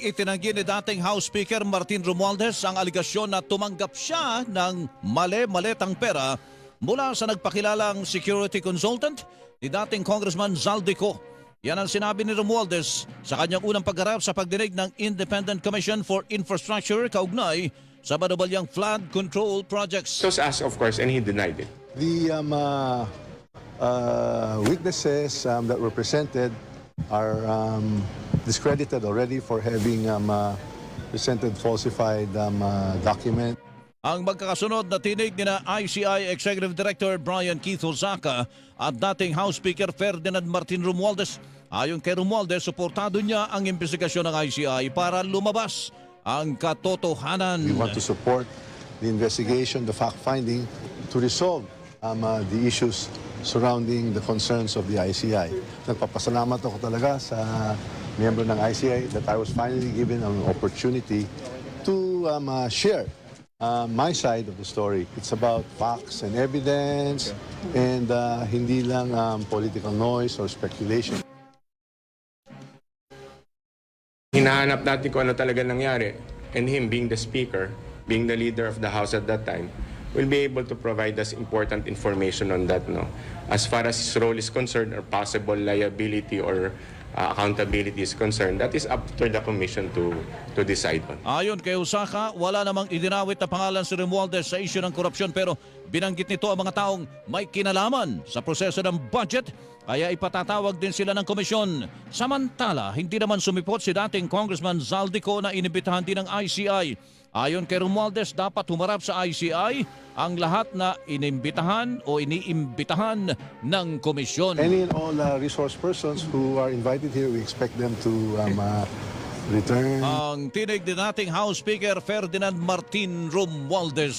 itinanggi ni dating House Speaker Martin Romualdez ang aligasyon na tumanggap siya ng mali-maletang pera mula sa nagpakilalang security consultant ni dating Congressman Zaldico. Yan ang sinabi ni Romualdez sa kanyang unang pagharap sa pagdinig ng Independent Commission for Infrastructure kaugnay sa manubalyang flood control projects. So was asked, of course, and he denied it. The witnesses that were presented are discredited already for having presented falsified document. Ang magkakasunod na tinig ni na ICI Executive Director Brian Keith Osaka at dating House Speaker Ferdinand Martin Romualdez. Ayon kay Romualdez, suportado niya ang investigasyon ng ICI para lumabas ang katotohanan. We want to support the investigation, the fact-finding to resolve the issues surrounding the concerns of the ICI. Nagpapasalamat ako talaga sa miyembro ng ICI that I was finally given an opportunity to share my side of the story. It's about facts and evidence and hindi lang political noise or speculation. Hinahanap natin kung ano talaga nangyari, and him being the speaker, being the leader of the House at that time, will be able to provide us important information on that. No? As far as his role is concerned or possible liability or accountability is concerned, that is up to the Commission to decide on. Ayon kay Osaka, wala namang idinawit na pangalan si Romualdez sa isyu ng korupsyon pero binanggit nito ang mga taong may kinalaman sa proseso ng budget kaya ipatatawag din sila ng komisyon. Samantala, hindi naman sumipot si dating Congressman Zaldico na inibitahan din ng ICI. Ayon kay Romualdez, dapat humarap sa ICI ang lahat na inimbitahan o iniimbitahan ng komisyon. Any and all resource persons who are invited here, we expect them to return. Ang tinig din nating House Speaker Ferdinand Martin Romualdez.